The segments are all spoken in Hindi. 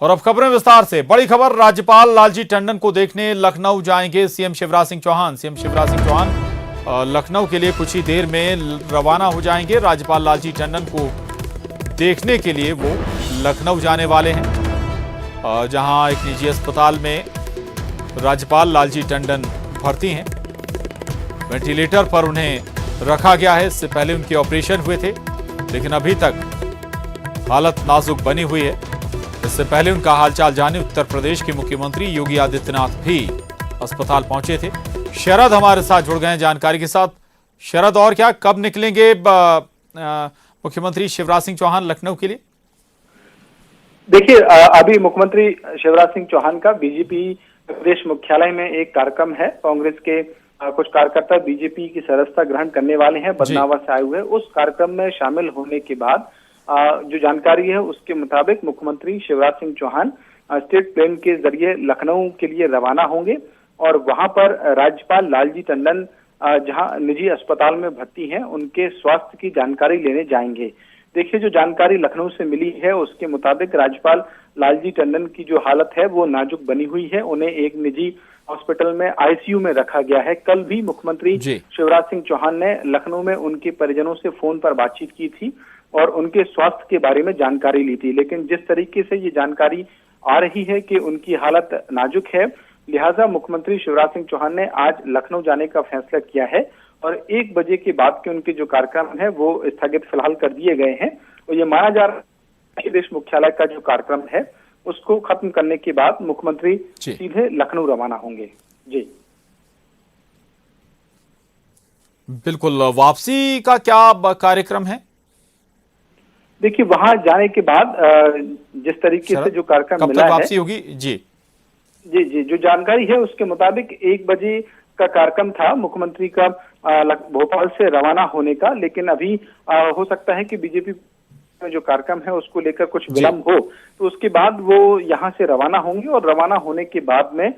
और अब खबरें विस्तार से। बड़ी खबर, राज्यपाल लालजी टंडन को देखने लखनऊ जाएंगे सीएम शिवराज सिंह चौहान। सीएम शिवराज सिंह चौहान लखनऊ के लिए कुछ ही देर में रवाना हो जाएंगे। राज्यपाल लालजी टंडन को देखने के लिए वो लखनऊ जाने वाले हैं, जहां एक निजी अस्पताल में राज्यपाल लालजी टंडन भर्ती हैं। वेंटिलेटर पर उन्हें रखा गया है। इससे पहले उनके ऑपरेशन हुए थे, लेकिन अभी तक हालत नाजुक बनी हुई है। इससे पहले उनका हालचाल जाने उत्तर प्रदेश के मुख्यमंत्री योगी आदित्यनाथ भी अस्पताल पहुंचे थे। शरद हमारे साथ जुड़ गए हैं जानकारी के साथ। शरद, और क्या, कब निकलेंगे मुख्यमंत्री शिवराज सिंह चौहान लखनऊ के लिए? देखिए, अभी मुख्यमंत्री शिवराज सिंह चौहान का बीजेपी प्रदेश मुख्यालय में एक कार्यक्रम है। कांग्रेस के कुछ कार्यकर्ता बीजेपी की सदस्यता ग्रहण करने वाले हैं, बदनावर से आए हुए। उस कार्यक्रम में शामिल होने के बाद जो जानकारी है उसके मुताबिक मुख्यमंत्री शिवराज सिंह चौहान स्टेट प्लेन के जरिए लखनऊ के लिए रवाना होंगे और वहां पर राज्यपाल लालजी टंडन जहां निजी अस्पताल में भर्ती हैं उनके स्वास्थ्य की जानकारी लेने जाएंगे। देखिए, जो जानकारी लखनऊ से मिली है उसके मुताबिक राज्यपाल लालजी टंडन की जो हालत है वो नाजुक बनी हुई है। उन्हें एक निजी हॉस्पिटल में आईसीयू में रखा गया है। कल भी मुख्यमंत्री शिवराज सिंह चौहान ने लखनऊ में उनके परिजनों से फोन पर बातचीत की थी और उनके स्वास्थ्य के बारे में जानकारी ली थी। लेकिन जिस तरीके से ये जानकारी आ रही है कि उनकी हालत नाजुक है, लिहाजा मुख्यमंत्री शिवराज सिंह चौहान ने आज लखनऊ जाने का फैसला किया है और 1 बजे के बाद के उनके जो कार्यक्रम है वो स्थगित फिलहाल कर दिए गए हैं। और ये माना जा रहा है कि प्रदेश मुख्यालय का जो कार्यक्रम है उसको खत्म करने के बाद मुख्यमंत्री सीधे लखनऊ रवाना होंगे। जी बिल्कुल। वापसी का क्या कार्यक्रम है? देखिए, वहां जाने के बाद जिस तरीके से जो कार्यक्रम मिला है, वापसी होगी? जी जी जी जो जानकारी है उसके मुताबिक 1 बजे का कार्यक्रम था मुख्यमंत्री का भोपाल से रवाना होने का। लेकिन अभी हो सकता है कि बीजेपी में जो कार्यक्रम है उसको लेकर कुछ विलंब हो, तो उसके बाद वो यहाँ से रवाना होंगे और रवाना होने के बाद में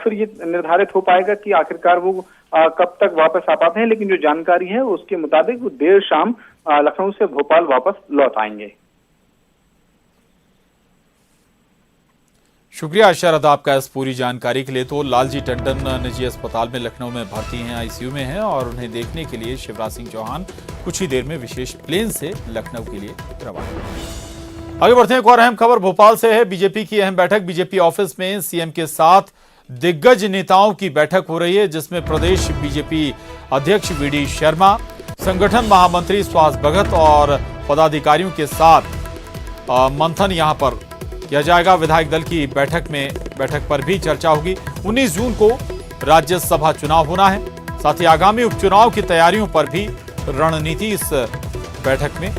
फिर ये निर्धारित हो पाएगा कि आखिरकार वो कब तक वापस आ पाते हैं। लेकिन जो जानकारी है उसके मुताबिक वो देर शाम लखनऊ से भोपाल वापस लौट आएंगे। शुक्रिया शरद आपका इस पूरी जानकारी के लिए। तो लालजी टंडन निजी अस्पताल में लखनऊ में भर्ती हैं, आईसीयू में हैं और उन्हें देखने के लिए शिवराज सिंह चौहान कुछ ही देर में विशेष प्लेन से लखनऊ के लिए रवाना। आगे बढ़ते हैं, एक और अहम खबर भोपाल से है। बीजेपी की अहम बैठक, बीजेपी ऑफिस में सीएम के साथ दिग्गज नेताओं की बैठक हो रही है, जिसमें प्रदेश बीजेपी अध्यक्ष वीडी शर्मा, संगठन महामंत्री सुहास भगत और पदाधिकारियों के साथ मंथन यहां पर किया जाएगा। विधायक दल की बैठक पर भी चर्चा होगी। 19 जून को राज्यसभा चुनाव होना है, साथ ही आगामी उपचुनाव की तैयारियों पर भी रणनीति इस बैठक में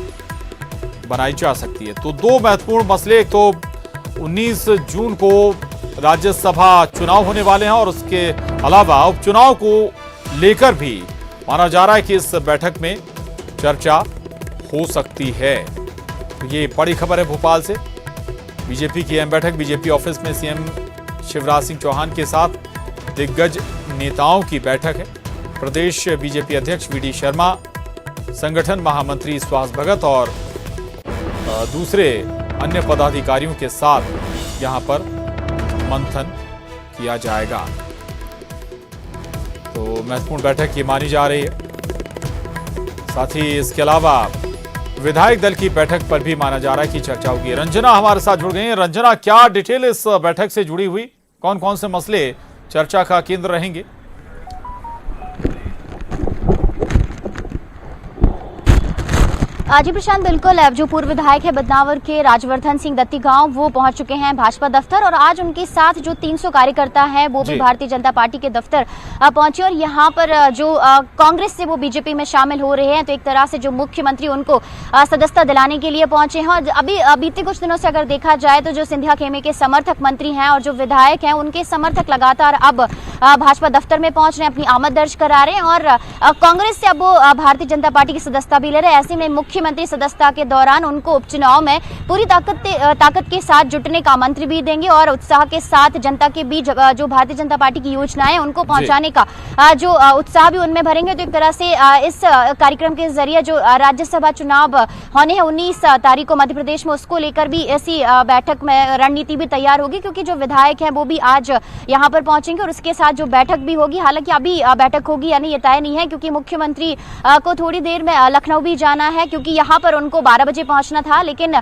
बनाई जा सकती है। तो 2 महत्वपूर्ण मसले, एक तो 19 जून को राज्यसभा चुनाव होने वाले हैं और उसके अलावा उपचुनाव को लेकर भी माना जा रहा है कि इस बैठक में चर्चा हो सकती है। तो ये बड़ी खबर है भोपाल से। बीजेपी की अहम बैठक, बीजेपी ऑफिस में सीएम शिवराज सिंह चौहान के साथ दिग्गज नेताओं की बैठक है। प्रदेश बीजेपी अध्यक्ष वीडी शर्मा, संगठन महामंत्री सुहास भगत और दूसरे अन्य पदाधिकारियों के साथ यहां पर मंथन किया जाएगा। तो महत्वपूर्ण बैठक ये मानी जा रही है। साथ ही इसके अलावा विधायक दल की बैठक पर भी माना जा रहा है कि चर्चा होगी। रंजना हमारे साथ जुड़ गई हैं। रंजना, क्या डिटेल इस बैठक से जुड़ी हुई, कौन कौन से मसले चर्चा का केंद्र रहेंगे? जी प्रशांत, बिल्कुल। जो पूर्व विधायक है बदनावर के राजवर्धन सिंह दत्ती गांव, वो पहुंच चुके हैं भाजपा दफ्तर और आज उनके साथ जो 300 कार्यकर्ता हैं वो भी भारतीय जनता पार्टी के दफ्तर पहुंचे और यहां पर जो कांग्रेस से वो बीजेपी में शामिल हो रहे हैं। तो एक तरह से जो मुख्यमंत्री उनको सदस्यता दिलाने के लिए पहुंचे हैं। और अभी बीते कुछ दिनों से अगर देखा जाए तो जो सिंधिया खेमे के समर्थक मंत्री हैं और जो विधायक हैं उनके समर्थक लगातार अब भाजपा दफ्तर में पहुंच रहे हैं, अपनी आमद दर्ज करा रहे हैं और कांग्रेस से अब वो भारतीय जनता पार्टी की सदस्यता भी ले रहे हैं। ऐसे में मुख्य मुख्यमंत्री सदस्यता के दौरान उनको उपचुनाव में पूरी ताकत के साथ जुटने का मंत्र भी देंगे और उत्साह के साथ जनता के बीच जो भारतीय जनता पार्टी की योजनाएं उनको पहुंचाने का जो उत्साह भी उनमें भरेंगे। तो एक तरह से इस कार्यक्रम के जरिए जो राज्यसभा चुनाव होने हैं 19 तारीख को मध्य प्रदेश में, उसको लेकर भी ऐसी बैठक में रणनीति भी तैयार होगी, क्योंकि जो विधायक हैं वो भी आज यहाँ पर पहुंचेंगे और उसके साथ जो बैठक भी होगी। हालांकि अभी बैठक होगी या नहीं ये तय नहीं है, क्योंकि मुख्यमंत्री को थोड़ी देर में लखनऊ भी जाना है, क्योंकि यहाँ पर उनको 12 बजे पहुंचना था, लेकिन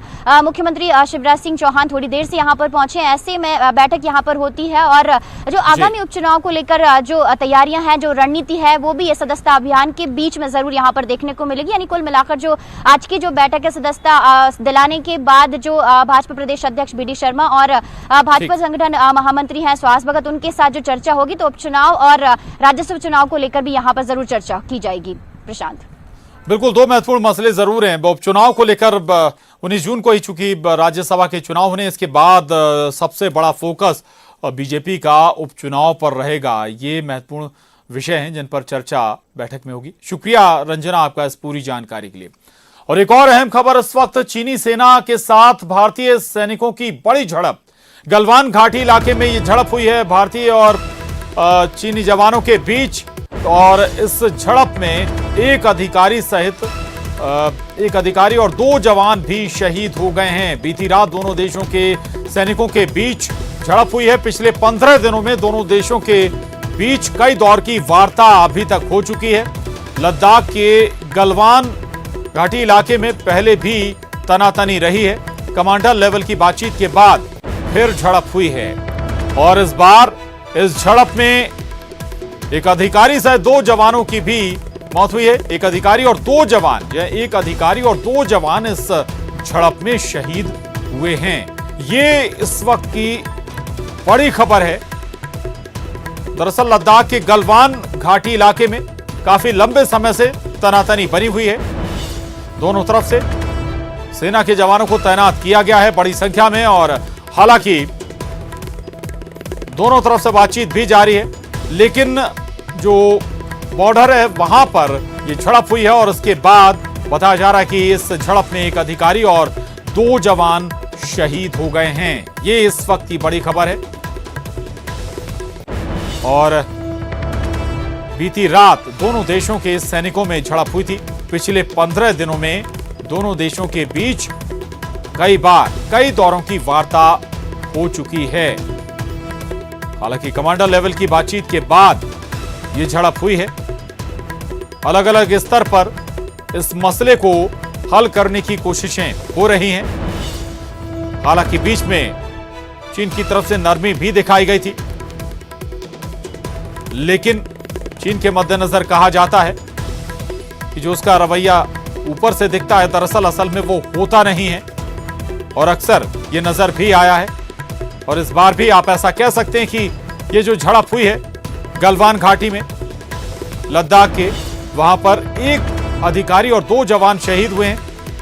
मुख्यमंत्री शिवराज सिंह चौहान थोड़ी देर से यहाँ पर पहुंचे। ऐसे में बैठक यहाँ पर होती है और जो आगामी उपचुनाव को लेकर जो तैयारियां हैं, जो रणनीति है, वो भी सदस्यता अभियान के बीच में जरूर यहाँ पर देखने को मिलेगी। यानी कुल मिलाकर जो आज की जो बैठक है सदस्यता दिलाने के बाद जो भाजपा प्रदेश अध्यक्ष बीडी शर्मा और भाजपा संगठन महामंत्री हैं सुहास भगत, उनके साथ जो चर्चा होगी तो उपचुनाव और राज्यसभा चुनाव को लेकर भी यहाँ पर जरूर चर्चा की जाएगी। प्रशांत, बिल्कुल, दो महत्वपूर्ण मसले जरूर हैं उपचुनाव को लेकर। 19 जून को ही चूंकि राज्यसभा के चुनाव होने, इसके बाद सबसे बड़ा फोकस बीजेपी का उपचुनाव पर रहेगा। ये महत्वपूर्ण विषय हैं जिन पर चर्चा बैठक में होगी। शुक्रिया रंजना आपका इस पूरी जानकारी के लिए। और एक और अहम खबर, इस वक्त चीनी सेना के साथ भारतीय सैनिकों की बड़ी झड़प। गलवान घाटी इलाके में ये झड़प हुई है भारतीय और चीनी जवानों के बीच, और इस झड़प में एक अधिकारी सहित एक अधिकारी और 2 जवान भी शहीद हो गए हैं। बीती रात दोनों देशों के सैनिकों के बीच झड़प हुई है। पिछले 15 दिनों में दोनों देशों के बीच कई दौर की वार्ता अभी तक हो चुकी है। लद्दाख के गलवान घाटी इलाके में पहले भी तनातनी रही है। कमांडर लेवल की बातचीत के बाद फिर झड़प हुई है और इस बार इस झड़प में एक अधिकारी सहित 2 जवानों की भी मौत हुई है। एक अधिकारी और 2 जवान इस झड़प में शहीद हुए हैं। ये इस वक्त की बड़ी खबर है। दरअसल लद्दाख के गलवान घाटी इलाके में काफी लंबे समय से तनातनी बनी हुई है। दोनों तरफ से सेना के जवानों को तैनात किया गया है बड़ी संख्या में, और हालांकि दोनों तरफ से बातचीत भी जारी है, लेकिन जो बॉर्डर है वहां पर ये झड़प हुई है और उसके बाद बताया जा रहा है कि इस झड़प में एक अधिकारी और 2 जवान शहीद हो गए हैं। ये इस वक्त की बड़ी खबर है। और बीती रात दोनों देशों के सैनिकों में झड़प हुई थी। पिछले 15 दिनों में दोनों देशों के बीच कई दौरों की वार्ता हो चुकी है। हालांकि कमांडर लेवल की बातचीत के बाद ये झड़प हुई है। अलग अलग स्तर पर इस मसले को हल करने की कोशिशें हो रही हैं। हालांकि बीच में चीन की तरफ से नरमी भी दिखाई गई थी, लेकिन चीन के मद्देनजर कहा जाता है कि जो उसका रवैया ऊपर से दिखता है दरअसल असल में वो होता नहीं है, और अक्सर ये नजर भी आया है। और इस बार भी आप ऐसा कह सकते हैं कि ये जो झड़प हुई है गलवान घाटी में लद्दाख के, वहां पर एक अधिकारी और 2 जवान शहीद हुए हैं।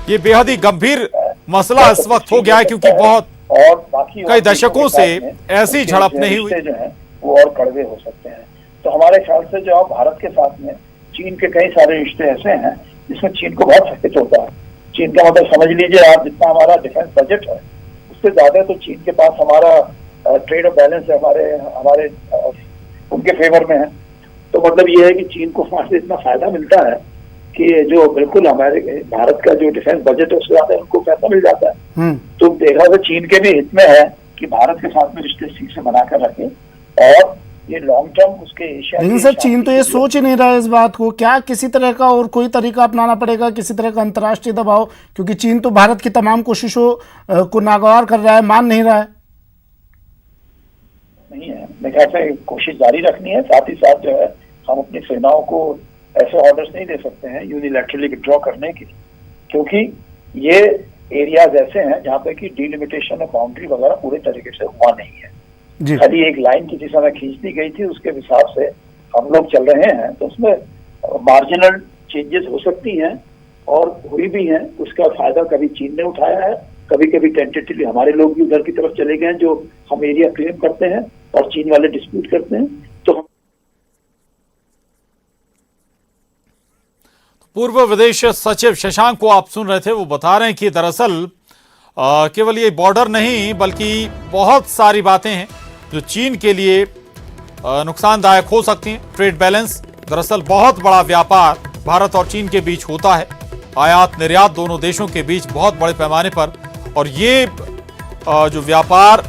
ये बेहद ही गंभीर मसला इस वक्त हो गया है, क्योंकि बहुत और बाकी कई दशकों से ऐसी झड़प नहीं हुई। जो है वो और कड़वे हो सकते हैं। तो हमारे ख्याल से जो भारत के साथ में चीन के कई सारे रिश्ते ऐसे हैं जिसमें चीन को बहुत संकट होता है। चीन का मतलब समझ लीजिए आप, जितना हमारा डिफेंस बजट है उससे ज्यादा तो चीन के पास हमारा ट्रेड बैलेंस है हमारे उनके फेवर में है। तो मतलब ये है कि चीन को वहां से इतना फायदा मिलता है कि जो बिल्कुल हमारे भारत का जो डिफेंस बजट है उससे ज्यादा उनको पैसा मिल जाता है। तो देखा तो चीन के भी हित में है कि भारत के साथ में रिश्ते ठीक से बनाकर रखे, और ये लॉन्ग टर्म उसके एशिया। लेकिन सर चीन तो ये सोच ही नहीं रहा है इस बात को। क्या किसी तरह का और कोई तरीका अपनाना पड़ेगा, किसी तरह का अंतर्राष्ट्रीय दबाव, क्योंकि चीन तो भारत की तमाम कोशिशों को नागवार कर रहा है, मान नहीं रहा है। नहीं है, मेरे ख्याल से कोशिश जारी रखनी है। साथ ही साथ जो है हम अपनी सेनाओं को ऐसे ऑर्डर्स नहीं दे सकते हैं यूनिलैटरली विड्रॉ करने के, क्योंकि ये एरियाज ऐसे हैं जहाँ पे कि डिलिमिटेशन और बाउंड्री वगैरह पूरे तरीके से हुआ नहीं है। खाली एक लाइन किसी समय खींच दी गई थी, उसके हिसाब से हम लोग चल रहे हैं। तो उसमें मार्जिनल चेंजेस हो सकती हैं और हुई भी हैं। उसका फायदा कभी चीन ने उठाया है, कभी कभी टेंटेटिवली हमारे लोग भी उधर की तरफ चले गए हैं जो हम एरिया क्लेम करते हैं और चीन वाले डिस्प्यूट करते हैं। तो पूर्व विदेश सचिव शशांक को आप सुन रहे थे। वो बता रहे हैं कि दरअसल केवल ये बॉर्डर नहीं बल्कि बहुत सारी बातें हैं जो चीन के लिए नुकसानदायक हो सकती हैं। ट्रेड बैलेंस, दरअसल बहुत बड़ा व्यापार भारत और चीन के बीच होता है, आयात निर्यात दोनों देशों के बीच बहुत बड़े पैमाने पर, और ये जो व्यापार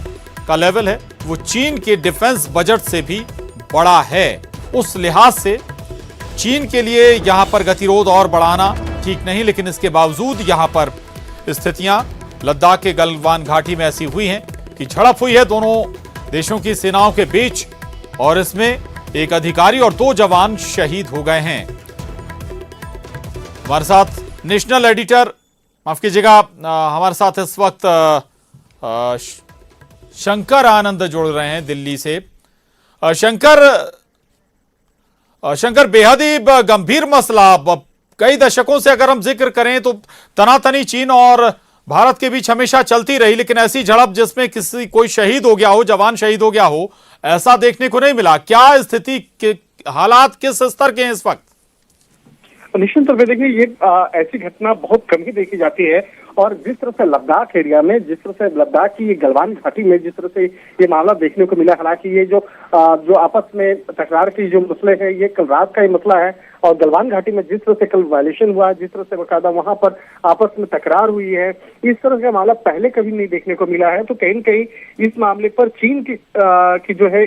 का लेवल है वो चीन के डिफेंस बजट से भी बड़ा है। उस लिहाज से चीन के लिए यहां पर गतिरोध और बढ़ाना ठीक नहीं, लेकिन इसके बावजूद यहां पर स्थितियां लद्दाख के गलवान घाटी में ऐसी हुई हैं कि झड़प हुई है दोनों देशों की सेनाओं के बीच, और इसमें एक अधिकारी और 2 जवान शहीद हो गए हैं। हमारे साथ नेशनल एडिटर, माफ कीजिएगा, हमारे साथ इस वक्त शंकर आनंद जुड़ रहे हैं दिल्ली से। शंकर, बेहद ही गंभीर मसला, कई दशकों से अगर हम जिक्र करें तो तनातनी चीन और भारत के बीच हमेशा चलती रही, लेकिन ऐसी झड़प जिसमें कोई शहीद हो गया हो, जवान शहीद हो गया हो, ऐसा देखने को नहीं मिला। क्या स्थिति के हालात किस स्तर के हैं इस वक्त? निश्चित तौर पर देखिए, ये ऐसी घटना बहुत कम ही देखी जाती है, और जिस तरह से लद्दाख एरिया में, जिस तरह से लद्दाख की ये गलवान घाटी में जिस तरह से ये मामला देखने को मिला, हालांकि ये जो आपस में तकरार की जो मसले हैं ये कल रात का ही मसला है, और गलवान घाटी में जिस तरह से कल वायलेशन हुआ, जिस तरह से बकायदा वहां पर आपस में तकरार हुई है, इस तरह का मामला पहले कभी नहीं देखने को मिला है। तो कहीं न कहीं इस मामले पर चीन की जो है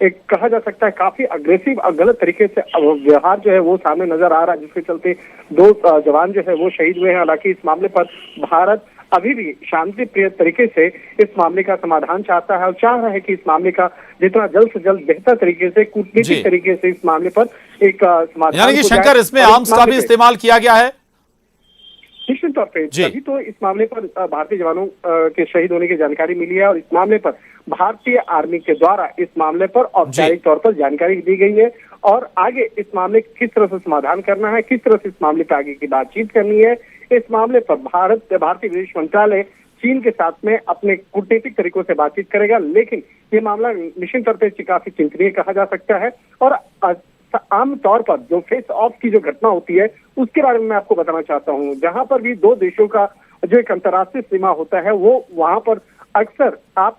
एक कहा जा सकता है काफी अग्रेसिव और गलत तरीके से व्यवहार जो है वो सामने नजर आ रहा है, जिसके चलते 2 जवान जो है वो शहीद हुए हैं। हालांकि इस मामले पर भारत अभी भी शांति प्रिय तरीके से इस मामले का समाधान चाहता है, और चाह रहा है कि इस मामले का जितना जल्द से जल्द बेहतर तरीके से, कूटनीतिक तरीके से इस मामले पर एक समाधान। यानी कि शंकर, इसमें आर्म्स का भी इस्तेमाल किया गया है? निश्चित तौर पे तभी तो इस मामले पर भारतीय जवानों के शहीद होने की जानकारी मिली है, और इस मामले पर भारतीय आर्मी के द्वारा इस मामले पर औपचारिक तौर पर जानकारी दी गई है, और आगे इस मामले किस तरह से समाधान करना है, किस तरह से इस मामले पर आगे की बातचीत करनी है, इस मामले पर भारतीय विदेश मंत्रालय चीन के साथ में अपने कूटनीतिक तरीकों से बातचीत करेगा। लेकिन ये मामला निश्चित तौर पर काफी चिंतनीय कहा जा सकता है, और आम तौर पर जो फेस ऑफ की जो घटना होती है उसके बारे में मैं आपको बताना चाहता हूँ। जहां पर भी 2 देशों का जो एक अंतर्राष्ट्रीय सीमा होता है, वो वहां पर अक्सर आप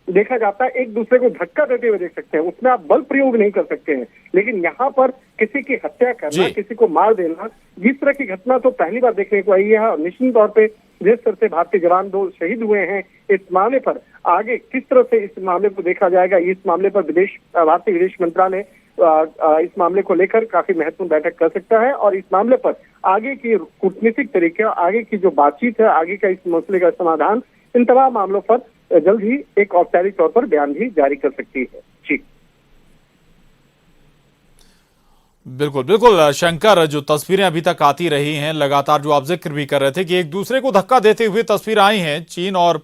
देखा जाता है एक दूसरे को धक्का देते हुए देख सकते हैं, उसमें आप बल प्रयोग नहीं कर सकते हैं, लेकिन यहाँ पर किसी की हत्या करना, किसी को मार देना, जिस तरह की घटना तो पहली बार देखने को आई है। निश्चित तौर पे जिस तरह से भारतीय जवान 2 शहीद हुए हैं, इस मामले पर आगे किस तरह से इस मामले को देखा जाएगा, इस मामले पर भारतीय विदेश मंत्रालय इस मामले को लेकर काफी महत्वपूर्ण बैठक कर सकता है, और इस मामले पर आगे की कूटनीतिक तरीके, आगे की जो बातचीत है, आगे का इस मसले का समाधान, इन तमाम मामलों पर जल्द ही एक औपचारिक तौर पर बयान भी जारी कर सकती है। जी बिल्कुल बिल्कुल शंकर, जो तस्वीरें अभी तक आती रही हैं लगातार, जो आप जिक्र भी कर रहे थे कि एक दूसरे को धक्का देते हुए तस्वीर आई हैं चीन और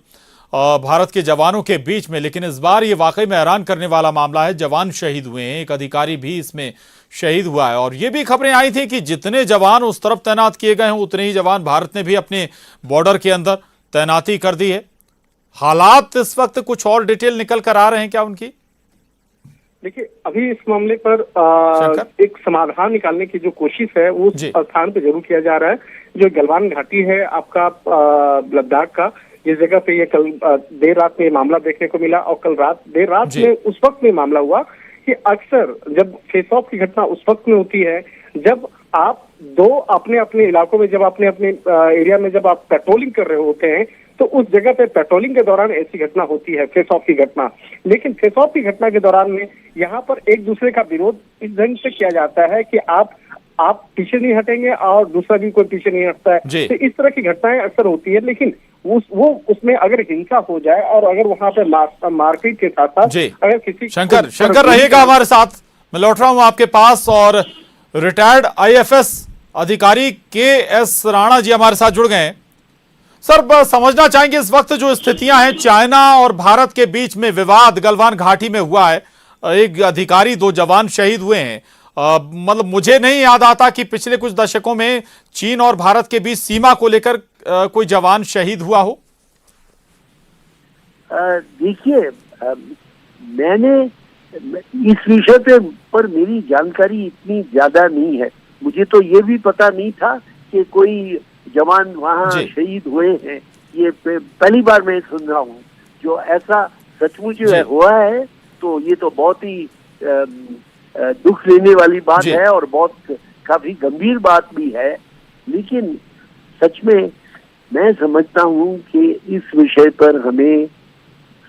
भारत के जवानों के बीच में, लेकिन इस बार ये वाकई में हैरान करने वाला मामला है। जवान शहीद हुए हैं, एक अधिकारी भी इसमें शहीद हुआ है, और ये भी खबरें आई थी कि जितने जवान उस तरफ तैनात किए गए हैं उतने ही जवान भारत ने भी अपने बॉर्डर के अंदर तैनाती कर दी है। हालात इस वक्त कुछ और डिटेल निकल कर आ रहे हैं क्या उनकी? देखिए, अभी इस मामले पर एक समाधान निकालने की जो कोशिश है वो स्थान पे जरूर किया जा रहा है। जो गलवान घाटी है आपका लद्दाख का, जिस जगह पे ये कल देर रात में मामला देखने को मिला, और कल देर रात में उस वक्त में मामला हुआ कि अक्सर जब फेस ऑफ की घटना उस वक्त में होती है जब आप 2 अपने अपने इलाकों में, जब अपने अपने एरिया में जब आप पेट्रोलिंग कर रहे होते हैं, तो उस जगह पे पेट्रोलिंग के दौरान ऐसी घटना होती है, फेस ऑफ की घटना। लेकिन फेस ऑफ की घटना के दौरान में यहाँ पर एक दूसरे का विरोध इस ढंग से किया जाता है कि आप पीछे नहीं हटेंगे और दूसरा भी कोई पीछे नहीं हटता है। तो इस तरह की घटनाएं अक्सर होती है, लेकिन उसमें अगर हिंसा हो जाए और अगर वहां पर मारपीट के साथ साथ अगर किसी शंकर रहिएगा हमारे साथ, मैं लौट रहा हूं आपके पास, और रिटायर्ड IFS अधिकारी KS राणा जी हमारे साथ जुड़ गए हैं। सर, समझना चाहेंगे इस वक्त जो स्थितियां हैं, चाइना और भारत के बीच में विवाद गलवान घाटी में हुआ है, एक अधिकारी 2 जवान शहीद हुए हैं। मतलब मुझे नहीं याद आता कि पिछले कुछ दशकों में चीन और भारत के बीच सीमा को लेकर कोई जवान शहीद हुआ हो। देखिए, मैंने इस विषय पर मेरी जानकारी इतनी ज्यादा नहीं है, मुझे तो ये भी पता नहीं था कि कोई जवान वहाँ शहीद हुए हैं। ये पहली बार मैं सुन रहा हूँ। जो ऐसा सचमुच हुआ है तो ये तो बहुत ही दुख लेने वाली बात है और बहुत काफी गंभीर बात भी है। लेकिन सच में मैं समझता हूँ कि इस विषय पर हमें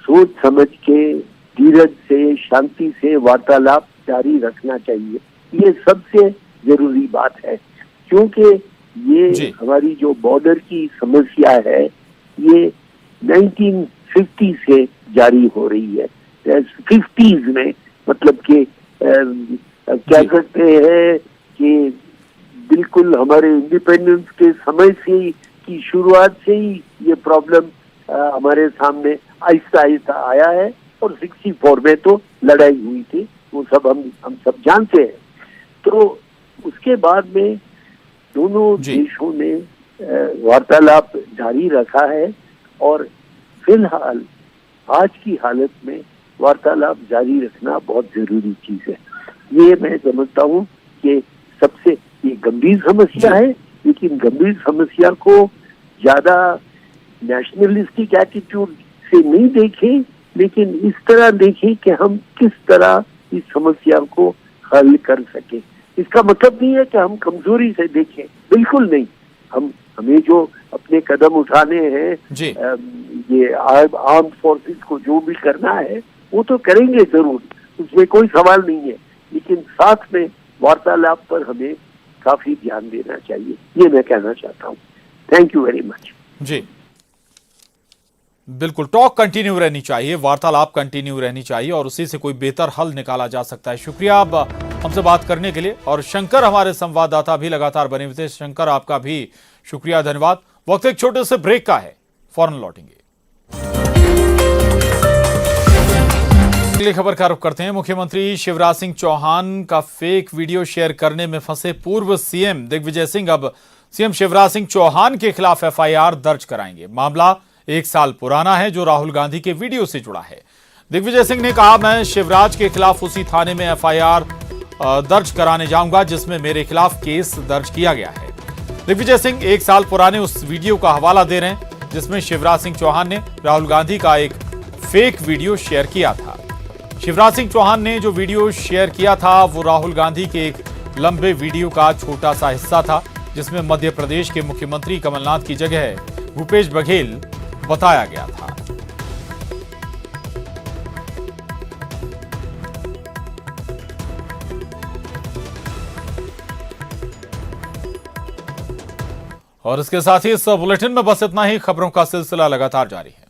सोच समझ के, धीरज से, शांति से वार्तालाप जारी रखना चाहिए। ये सबसे जरूरी बात है, क्योंकि ये हमारी जो बॉर्डर की समस्या है ये 1950 से जारी हो रही है। 50s में मतलब कि क्या कहते हैं कि बिल्कुल हमारे इंडिपेंडेंस के समय से ही की शुरुआत से ही ये प्रॉब्लम हमारे सामने आहिस्ता आहिस्ता आया है। और 64 में तो लड़ाई हुई थी, वो सब हम सब जानते हैं। तो उसके बाद में दोनों देशों ने वार्तालाप जारी रखा है और फिलहाल आज की हालत में वार्तालाप जारी रखना बहुत जरूरी चीज है। ये मैं समझता हूँ कि सबसे ये गंभीर समस्या है, लेकिन गंभीर समस्या को ज्यादा नेशनलिस्टिक एटीट्यूड से नहीं देखें, लेकिन इस तरह देखें कि हम किस तरह इस समस्या को हल कर सके। इसका मतलब नहीं है कि हम कमजोरी से देखें, बिल्कुल नहीं। हमें जो अपने कदम उठाने हैं, ये आर्म फोर्सेस को जो भी करना है वो तो करेंगे जरूर, उसमें कोई सवाल नहीं है। लेकिन साथ में वार्तालाप पर हमें काफी ध्यान देना चाहिए, ये मैं कहना चाहता हूँ। Thank you very much. जी बिल्कुल, टॉक कंटिन्यू रहनी चाहिए, वार्तालाप कंटिन्यू रहनी चाहिए और उसी से कोई बेहतर हल निकाला जा सकता है। शुक्रिया अब हमसे बात करने के लिए। और शंकर हमारे संवाददाता भी लगातार बने हुए थे। शंकर, आपका भी शुक्रिया, धन्यवाद। वक्त एक छोटे से ब्रेक का है, फौरन लौटेंगे। अगली खबर का रुख करते हैं। मुख्यमंत्री शिवराज सिंह चौहान का फेक वीडियो शेयर करने में फंसे पूर्व सीएम दिग्विजय सिंह अब सीएम शिवराज सिंह चौहान के खिलाफ एफआईआर दर्ज कराएंगे। मामला 1 साल पुराना है जो राहुल गांधी के वीडियो से जुड़ा है। दिग्विजय सिंह ने कहा, मैं शिवराज के खिलाफ उसी थाने में एफआईआर दर्ज कराने जाऊंगा जिसमें मेरे खिलाफ केस दर्ज किया गया है। दिग्विजय सिंह 1 साल पुराने उस वीडियो का हवाला दे रहे हैं जिसमें शिवराज सिंह चौहान ने राहुल गांधी का एक फेक वीडियो शेयर किया था। शिवराज सिंह चौहान ने जो वीडियो शेयर किया था वो राहुल गांधी के एक लंबे वीडियो का छोटा सा हिस्सा था जिसमें मध्य प्रदेश के मुख्यमंत्री कमलनाथ की जगह भूपेश बघेल बताया गया था। और इसके साथ ही इस बुलेटिन में बस इतना ही। खबरों का सिलसिला लगातार जारी है।